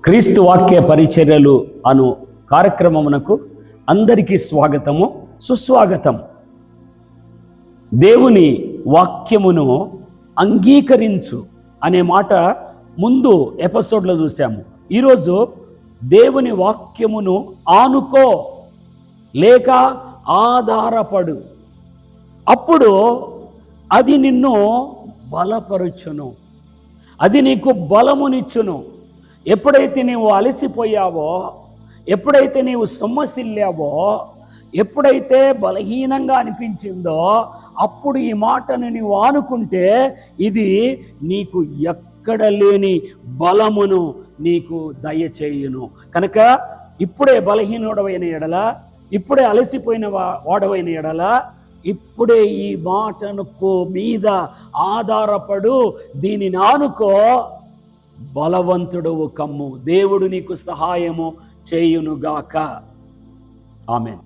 క్రీస్తు వాక్య పరిచర్యలు అను కార్యక్రమమునకు అందరికీ స్వాగతము, సుస్వాగతం. దేవుని వాక్యమును అంగీకరించు అనే మాట ముందు ఎపిసోడ్లో చూసాము. ఈరోజు దేవుని వాక్యమును ఆనుకో లేక ఆధారపడు, అప్పుడు అది నిన్ను బలపరుచును, అది నీకు బలమునిచ్చును. ఎప్పుడైతే నీవు అలసిపోయావో, ఎప్పుడైతే నీవు సొమ్మసిల్లావో, ఎప్పుడైతే బలహీనంగా అనిపించిందో, అప్పుడు ఈ మాటను నీవు ఆనుకుంటే ఇది నీకు ఎక్కడ లేని బలమును నీకు దయచేయును. కనుక ఇప్పుడే బలహీనుడవైన ఎడల, ఇప్పుడే అలసిపోయిన వాడవైన ఎడల, ఇప్పుడే ఈ మాటనుకు మీద ఆధారపడు, దీనిని ఆనుకో, బలవంతుడవు కమ్ము. దేవుడు నీకు సహాయము చేయునుగాక. ఆమేన్.